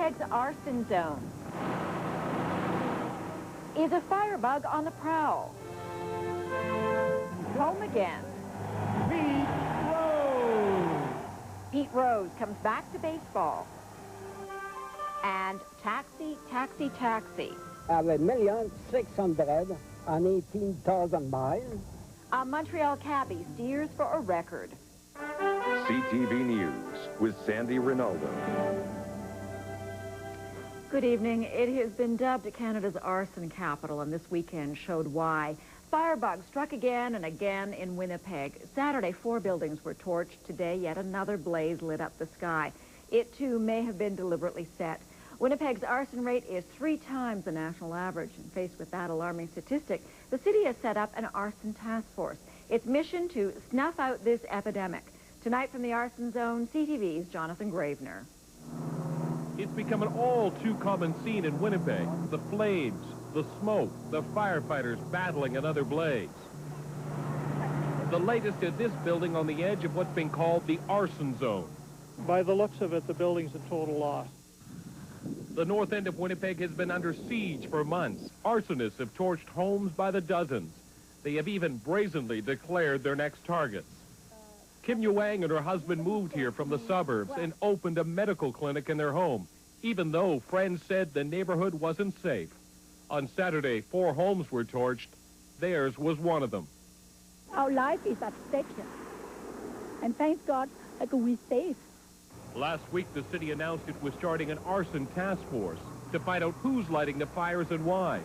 Winnipeg's arson zone. Is a firebug on the prowl? Home again. Pete Rose comes back to baseball. And taxi, taxi, taxi. 1,618,000 miles. A Montreal cabbie steers for a record. CTV News with Sandy Rinaldo. Good evening. It has been dubbed Canada's arson capital, and this weekend showed why. Firebugs struck again and again in Winnipeg. Saturday, 4 buildings were torched. Today, yet another blaze lit up the sky. It, too, may have been deliberately set. Winnipeg's arson rate is 3 times the national average. And faced with that alarming statistic, the city has set up an arson task force. Its mission to snuff out this epidemic. Tonight from the arson zone, CTV's Jonathan Gravener. It's become an all-too-common scene in Winnipeg. The flames, the smoke, the firefighters battling another blaze. The latest at this building on the edge of what's being called the arson zone. By the looks of it, the building's a total loss. The north end of Winnipeg has been under siege for months. Arsonists have torched homes by the dozens. They have even brazenly declared their next targets. Kim Yuang and her husband moved here from the suburbs and opened a medical clinic in their home, even though friends said the neighborhood wasn't safe. On Saturday, 4 homes were torched. Theirs was one of them. Our life is at stake, and thank God that we're safe. Last week, the city announced it was starting an arson task force to find out who's lighting the fires and why.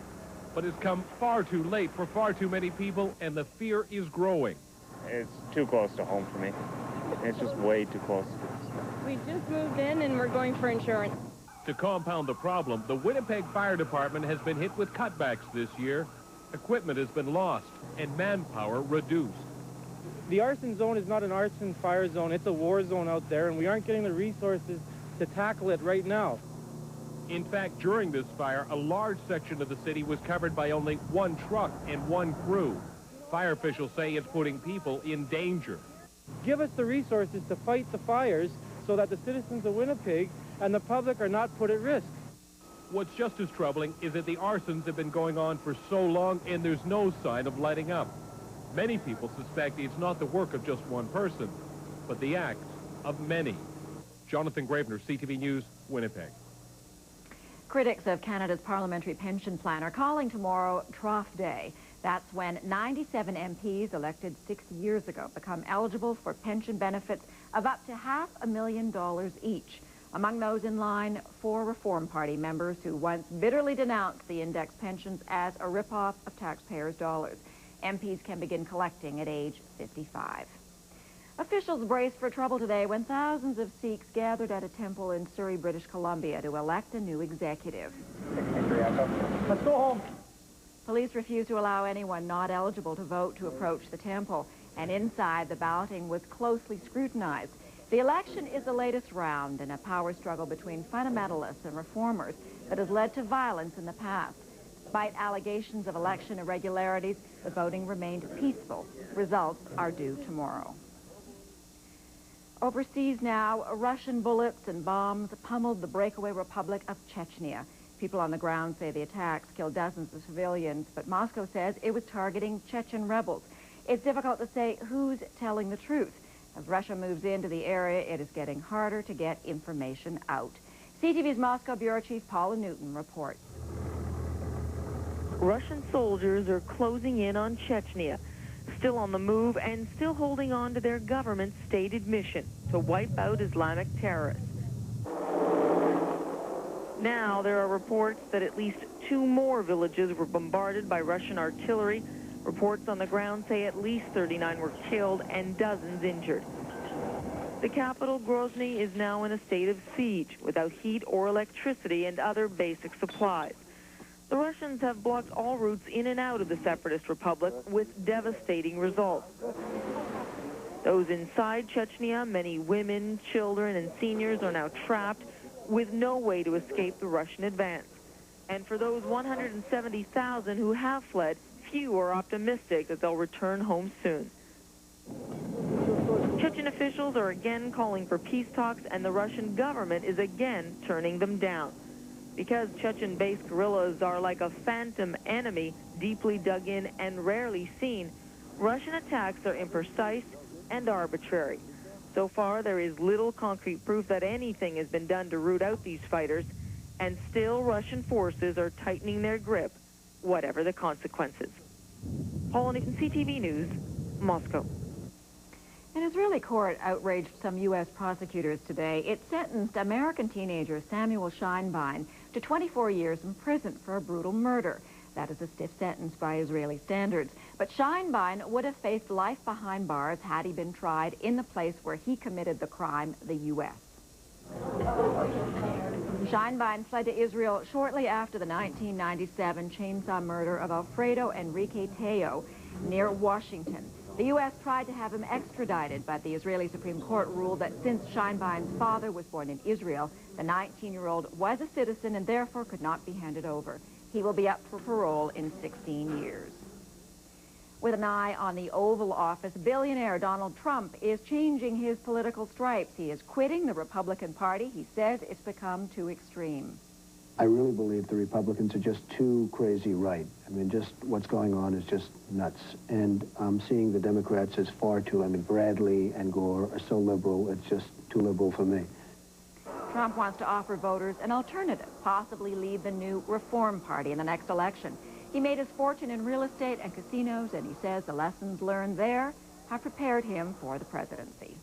But it's come far too late for far too many people, and the fear is growing. It's too close to home for me. It's just way too close. We just moved in and we're going for insurance. To compound the problem, the Winnipeg Fire Department has been hit with cutbacks this year. Equipment has been lost and manpower reduced. The arson zone is not an arson fire zone. It's a war zone out there, and we aren't getting the resources to tackle it right now. In fact, during this fire, a large section of the city was covered by only 1 truck and 1 crew. Fire officials say it's putting people in danger. Give us the resources to fight the fires so that the citizens of Winnipeg and the public are not put at risk. What's just as troubling is that the arsons have been going on for so long and there's no sign of letting up. Many people suspect it's not the work of just one person, but the act of many. Jonathan Gravener, CTV News, Winnipeg. Critics of Canada's parliamentary pension plan are calling tomorrow Trough Day. That's when 97 MPs elected 6 years ago become eligible for pension benefits of up to $500,000 each. Among those in line, 4 Reform Party members who once bitterly denounced the index pensions as a ripoff of taxpayers' dollars. MPs can begin collecting at age 55. Officials brace for trouble today when thousands of Sikhs gathered at a temple in Surrey, British Columbia to elect a new executive. Let's go home. Police refused to allow anyone not eligible to vote to approach the temple, and inside the balloting was closely scrutinized. The election is the latest round in a power struggle between fundamentalists and reformers that has led to violence in the past. Despite allegations of election irregularities, the voting remained peaceful. Results are due tomorrow. Overseas now, Russian bullets and bombs pummeled the breakaway republic of Chechnya. People on the ground say the attacks killed dozens of civilians, but Moscow says it was targeting Chechen rebels. It's difficult to say who's telling the truth. As Russia moves into the area, it is getting harder to get information out. CTV's Moscow Bureau Chief Paula Newton reports. Russian soldiers are closing in on Chechnya, still on the move and still holding on to their government's stated mission to wipe out Islamic terrorists. Now there are reports that at least 2 more villages were bombarded by Russian artillery. Reports on the ground say at least 39 were killed and dozens injured. The capital, Grozny, is now in a state of siege without heat or electricity and other basic supplies. The Russians have blocked all routes in and out of the separatist republic with devastating results. Those inside Chechnya, many women, children, and seniors are now trapped with no way to escape the Russian advance. And for those 170,000 who have fled, few are optimistic that they'll return home soon. Chechen officials are again calling for peace talks, and the Russian government is again turning them down. Because Chechen-based guerrillas are like a phantom enemy, deeply dug in and rarely seen, Russian attacks are imprecise and arbitrary. So far, there is little concrete proof that anything has been done to root out these fighters, and still Russian forces are tightening their grip, whatever the consequences. Paula Newton, CTV News, Moscow. An Israeli court outraged some U.S. prosecutors today. It sentenced American teenager Samuel Scheinbein to 24 years in prison for a brutal murder. That is a stiff sentence by Israeli standards. But Scheinbein would have faced life behind bars had he been tried in the place where he committed the crime, the U.S. Scheinbein fled to Israel shortly after the 1997 chainsaw murder of Alfredo Enrique Teo near Washington. The U.S. tried to have him extradited, but the Israeli Supreme Court ruled that since Scheinbein's father was born in Israel, the 19-year-old was a citizen and therefore could not be handed over. He will be up for parole in 16 years. With an eye on the Oval Office, billionaire Donald Trump is changing his political stripes. He is quitting the Republican Party. He says it's become too extreme. I really believe the Republicans are just too crazy right. I mean, just what's going on is just nuts. And I'm seeing the Democrats as far too, I mean, Bradley and Gore are so liberal, it's just too liberal for me. Trump wants to offer voters an alternative, possibly lead the new Reform Party in the next election. He made his fortune in real estate and casinos, and he says the lessons learned there have prepared him for the presidency.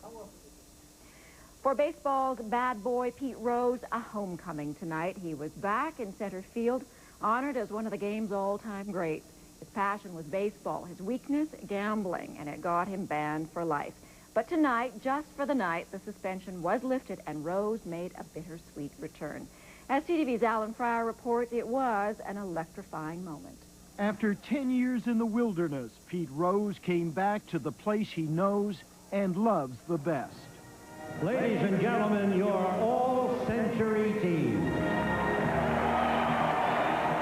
For baseball's bad boy Pete Rose, a homecoming tonight. He was back in center field, honored as one of the game's all-time greats. His passion was baseball, his weakness, gambling, and it got him banned for life. But tonight, just for the night, the suspension was lifted, and Rose made a bittersweet return. As CTV's Alan Fryer reports, it was an electrifying moment. After 10 years in the wilderness, Pete Rose came back to the place he knows and loves the best. Ladies and gentlemen, your all-century team.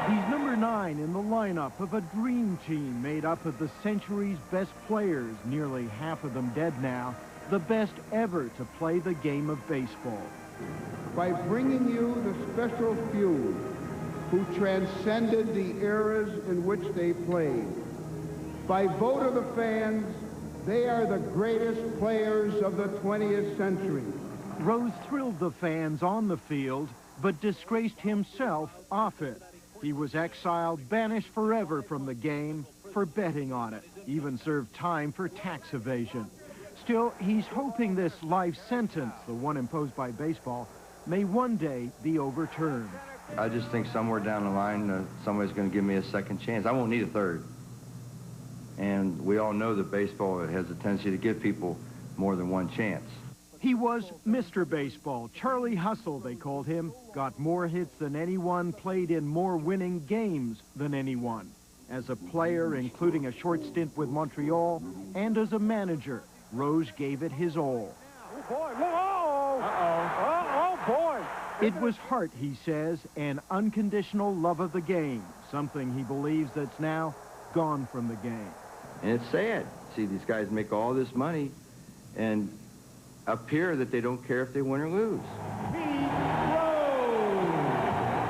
He's number 9 in the lineup of a dream team made up of the century's best players, nearly half of them dead now, the best ever to play the game of baseball. By bringing you the special few who transcended the eras in which they played. By vote of the fans, they are the greatest players of the 20th century. Rose thrilled the fans on the field, but disgraced himself off it. He was exiled, banished forever from the game for betting on it, even served time for tax evasion. Still, he's hoping this life sentence, the one imposed by baseball, may one day be overturned. I just think somewhere down the line, somebody's going to give me a second chance. I won't need a third. And we all know that baseball has a tendency to give people more than one chance. He was Mr. Baseball. Charlie Hustle, they called him. Got more hits than anyone, played in more winning games than anyone. As a player, including a short stint with Montreal, and as a manager, Rose gave it his all. It was heart, he says, and unconditional love of the game, something he believes that's now gone from the game. And it's sad. See these guys make all this money and appear that they don't care if they win or lose.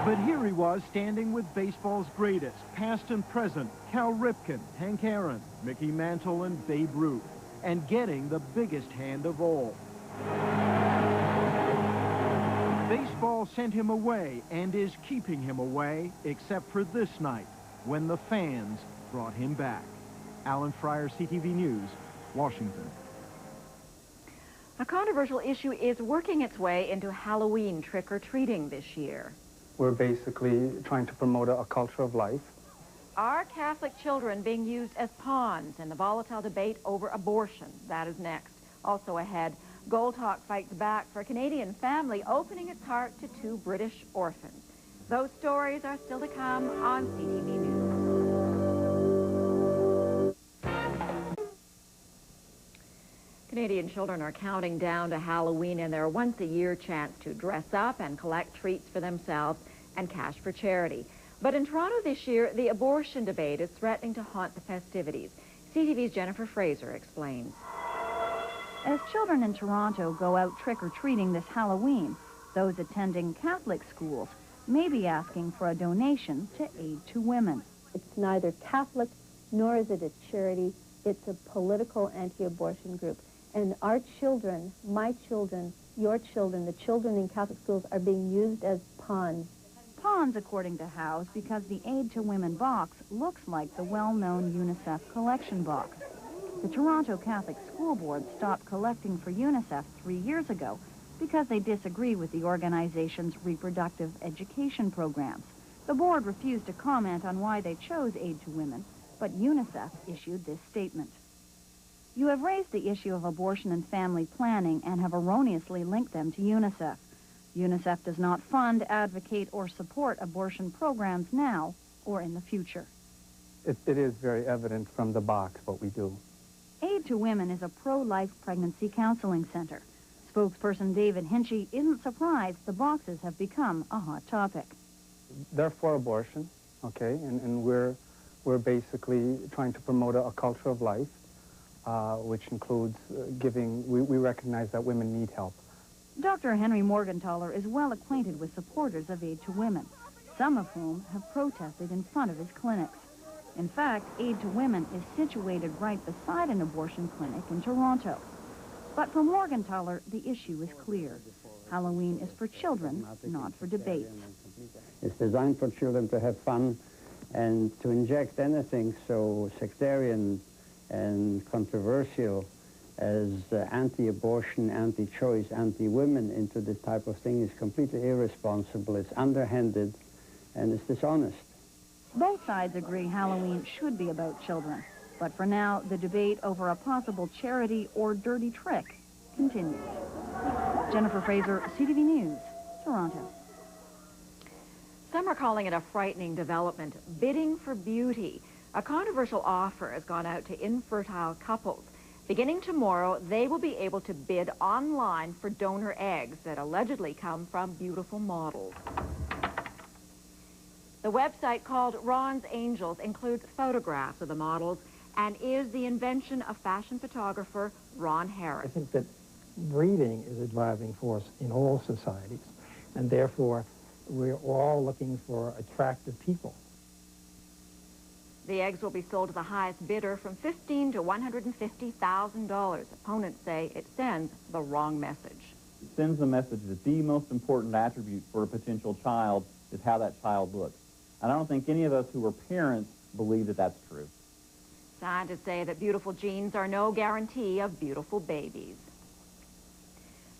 But here he was, standing with baseball's greatest, past and present, Cal Ripken, Hank Aaron, Mickey Mantle, and Babe Ruth, and getting the biggest hand of all. Baseball sent him away and is keeping him away, except for this night, when the fans brought him back. Alan Fryer, CTV News, Washington. A controversial issue is working its way into Halloween trick-or-treating this year. We're basically trying to promote a culture of life. Are Catholic children being used as pawns in the volatile debate over abortion? That is next. Also ahead, Gold Hawk fights back for a Canadian family opening its heart to 2 British orphans. Those stories are still to come on CTV News. Canadian children are counting down to Halloween and their once-a-year chance to dress up and collect treats for themselves and cash for charity. But in Toronto this year, the abortion debate is threatening to haunt the festivities. CTV's Jennifer Fraser explains. As children in Toronto go out trick-or-treating this Halloween, those attending Catholic schools may be asking for a donation to Aid to Women. It's neither Catholic nor is it a charity. It's a political anti-abortion group. And our children, my children, your children, the children in Catholic schools are being used as pawns. Pawns, according to House, because the Aid to Women box looks like the well-known UNICEF collection box. The Toronto Catholic School Board stopped collecting for UNICEF 3 years ago because they disagree with the organization's reproductive education programs. The board refused to comment on why they chose Aid to Women, but UNICEF issued this statement. You have raised the issue of abortion and family planning and have erroneously linked them to UNICEF. UNICEF does not fund, advocate, or support abortion programs now or in the future. It is very evident from the box what we do. Aid to Women is a pro-life pregnancy counseling center. Spokesperson David Hinchy isn't surprised the boxes have become a hot topic. They're for abortion, okay, and we're basically trying to promote a culture of life, which includes we recognize that women need help. Dr. Henry Morgenthaler is well acquainted with supporters of Aid to Women, some of whom have protested in front of his clinics. In fact, Aid to Women is situated right beside an abortion clinic in Toronto. But for Morgenthaler, the issue is clear. Halloween is for children, not for debates. It's designed for children to have fun and to inject anything so sectarian and controversial as anti-abortion, anti-choice, anti-women into this type of thing is completely irresponsible, it's underhanded, and it's dishonest. Both sides agree Halloween should be about children. But for now, the debate over a possible charity or dirty trick continues. Jennifer Fraser, CTV News, Toronto. Some are calling it a frightening development, bidding for beauty. A controversial offer has gone out to infertile couples. Beginning tomorrow, they will be able to bid online for donor eggs that allegedly come from beautiful models. The website called Ron's Angels includes photographs of the models and is the invention of fashion photographer Ron Harris. I think that breeding is a driving force in all societies, and therefore we're all looking for attractive people. The eggs will be sold to the highest bidder from $15,000 to $150,000. Opponents say it sends the wrong message. It sends the message that the most important attribute for a potential child is how that child looks. And I don't think any of us who are parents believe that that's true. Scientists say that beautiful genes are no guarantee of beautiful babies.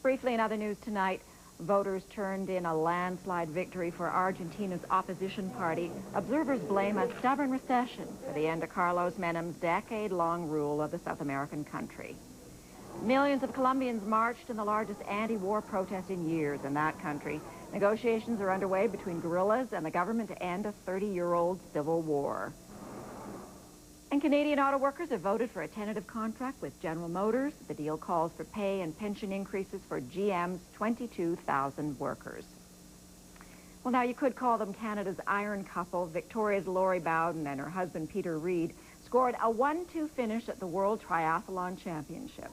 Briefly in other news tonight, voters turned in a landslide victory for Argentina's opposition party. Observers blame a stubborn recession for the end of Carlos Menem's decade-long rule of the South American country. Millions of Colombians marched in the largest anti-war protest in years in that country. Negotiations are underway between guerrillas and the government to end a 30-year-old civil war. And Canadian auto workers have voted for a tentative contract with General Motors. The deal calls for pay and pension increases for GM's 22,000 workers. Well, now you could call them Canada's iron couple. Victoria's Lori Bowden and her husband Peter Reid scored a 1-2 finish at the World Triathlon Championship.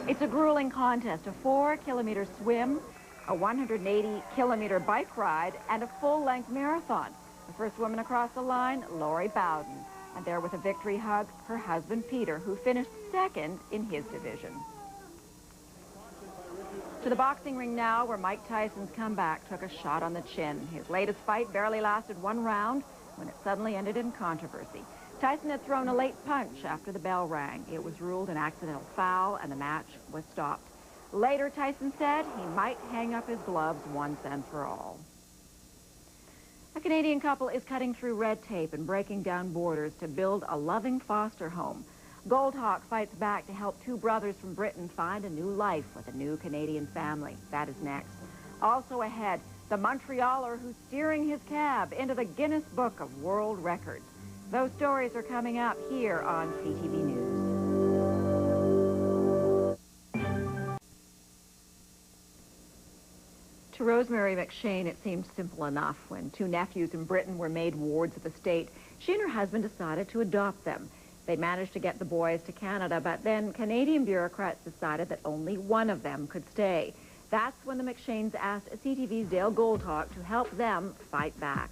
It's a grueling contest, a 4-kilometer swim, a 180-kilometer bike ride, and a full-length marathon. The first woman across the line, Lori Bowden. And there with a victory hug, her husband, Peter, who finished second in his division. To the boxing ring now, where Mike Tyson's comeback took a shot on the chin. His latest fight barely lasted 1 round when it suddenly ended in controversy. Tyson had thrown a late punch after the bell rang. It was ruled an accidental foul, and the match was stopped. Later, Tyson said he might hang up his gloves once and for all. A Canadian couple is cutting through red tape and breaking down borders to build a loving foster home. Goldhawk fights back to help 2 brothers from Britain find a new life with a new Canadian family. That is next. Also ahead, the Montrealer who's steering his cab into the Guinness Book of World Records. Those stories are coming up here on CTV News. To Rosemary McShane, it seemed simple enough. When 2 nephews in Britain were made wards of the state, she and her husband decided to adopt them. They managed to get the boys to Canada, but then Canadian bureaucrats decided that only one of them could stay. That's when the McShanes asked CTV's Dale Goldhawk to help them fight back.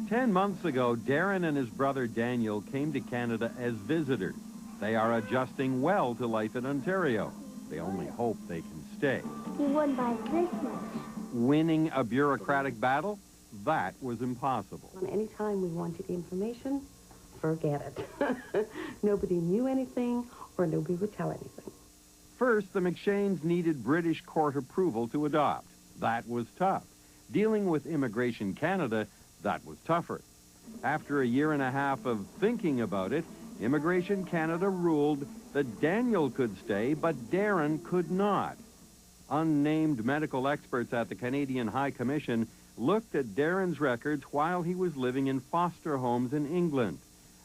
10 months ago, Darren and his brother Daniel came to Canada as visitors. They are adjusting well to life in Ontario. They only hope they can stay. We won by this much. Winning a bureaucratic battle? That was impossible. Any time we wanted information, forget it. Nobody knew anything, or nobody would tell anything. First, the McShanes needed British court approval to adopt. That was tough. Dealing with Immigration Canada, that was tougher. After a year and a half of thinking about it, Immigration Canada ruled that Daniel could stay, but Darren could not. Unnamed medical experts at the Canadian High Commission looked at Darren's records while he was living in foster homes in England.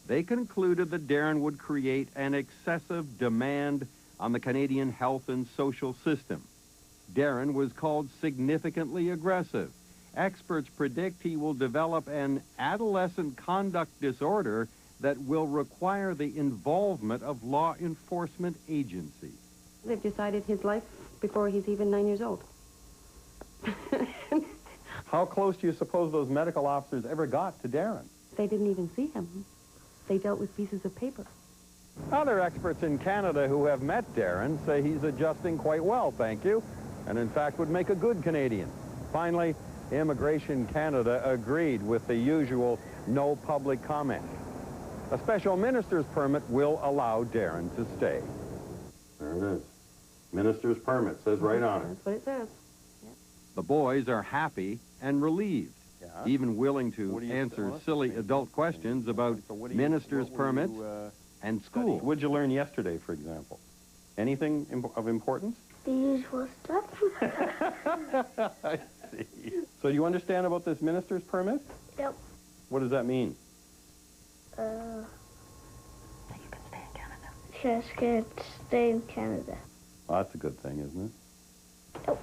They concluded that Darren would create an excessive demand on the Canadian health and social system. Darren was called significantly aggressive. Experts predict he will develop an adolescent conduct disorder that will require the involvement of law enforcement agencies. They've decided his life before he's even 9 years old. How close do you suppose those medical officers ever got to Darren? They didn't even see him. They dealt with pieces of paper. Other experts in Canada who have met Darren say he's adjusting quite well, thank you, and in fact would make a good Canadian. Finally, Immigration Canada agreed with the usual no public comment. A special minister's permit will allow Darren to stay. There it is. Minister's permit, says right on it. That's what it says. Yep. The boys are happy and relieved, even willing to answer silly adult questions about minister's permits and school. What did you learn yesterday, for example? Anything of importance? The usual stuff. I see. So do you understand about this minister's permit? Yep. What does that mean? That you can stay in Canada. Yes, can stay in Canada. Well, that's a good thing, isn't it? Yep.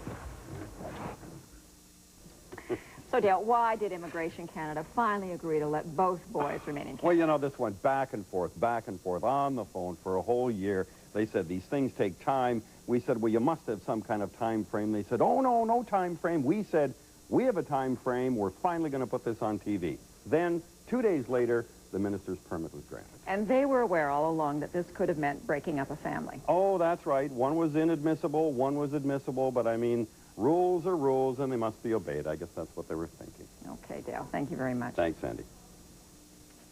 So, Dale, why did Immigration Canada finally agree to let both boys remain in Canada? Well, you know, this went back and forth on the phone for a whole year. They said these things take time. We said, well, you must have some kind of time frame. They said, oh, no time frame. We said, we have a time frame. We're finally going to put this on TV. Then, 2 days later, the minister's permit was granted. And they were aware all along that this could have meant breaking up a family. Oh, that's right. One was inadmissible, one was admissible, but I mean, rules are rules and they must be obeyed. I guess that's what they were thinking. Okay, Dale, thank you very much. Thanks, Sandy.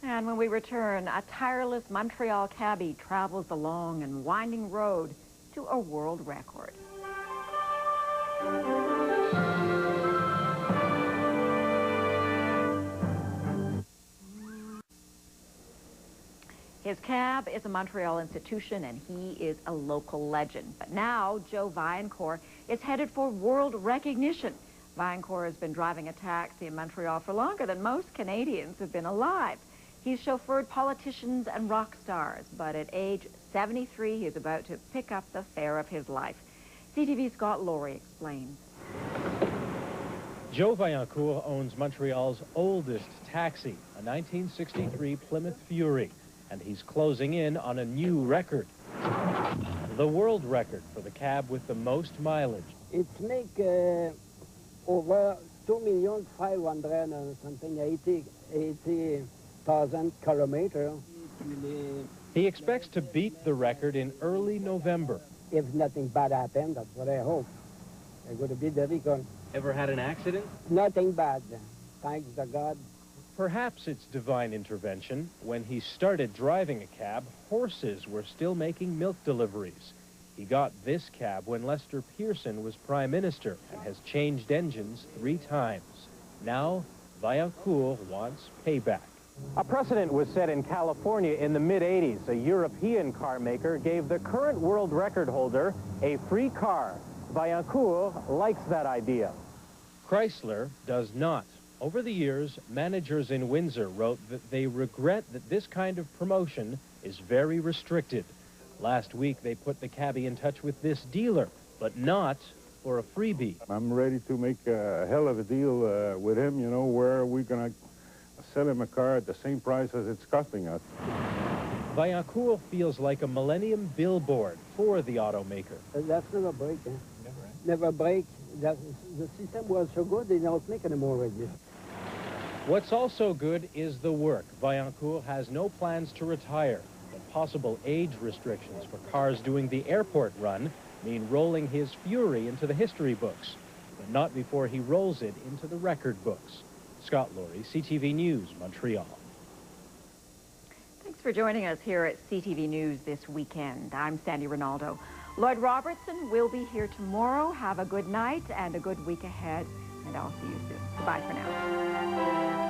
And when we return, a tireless Montreal cabbie travels the long and winding road to a world record. His cab is a Montreal institution, and he is a local legend. But now, Joe Vaillancourt is headed for world recognition. Vaillancourt has been driving a taxi in Montreal for longer than most Canadians have been alive. He's chauffeured politicians and rock stars, but at age 73, he's about to pick up the fare of his life. CTV's Scott Laurie explains. Joe Vaillancourt owns Montreal's oldest taxi, a 1963 Plymouth Fury, and he's closing in on a new record. The world record for the cab with the most mileage. It's make over 2,500,000 or something, 80,000 kilometers. He expects to beat the record in early November. If nothing bad happens, that's what I hope. I'm going to beat the record. Ever had an accident? Nothing bad, thanks to God. Perhaps it's divine intervention. When he started driving a cab, horses were still making milk deliveries. He got this cab when Lester Pearson was Prime Minister and has changed engines 3 times. Now, Vaillancourt wants payback. A precedent was set in California in the mid-'80s. A European car maker gave the current world record holder a free car. Vaillancourt likes that idea. Chrysler does not. Over the years, managers in Windsor wrote that they regret that this kind of promotion is very restricted. Last week, they put the cabbie in touch with this dealer, but not for a freebie. I'm ready to make a hell of a deal with him, you know, where we're going to sell him a car at the same price as it's costing us. Vaillancourt feels like a millennium billboard for the automaker. That's never break, eh? Never break. The system was so good, they don't make anymore already. What's also good is the work. Vaillancourt has no plans to retire, but possible age restrictions for cars doing the airport run mean rolling his fury into the history books, but not before he rolls it into the record books. Scott Laurie, CTV News, Montreal. Thanks for joining us here at CTV News this weekend. I'm Sandy Ronaldo. Lloyd Robertson will be here tomorrow. Have a good night and a good week ahead, and I'll see you soon. Goodbye for now.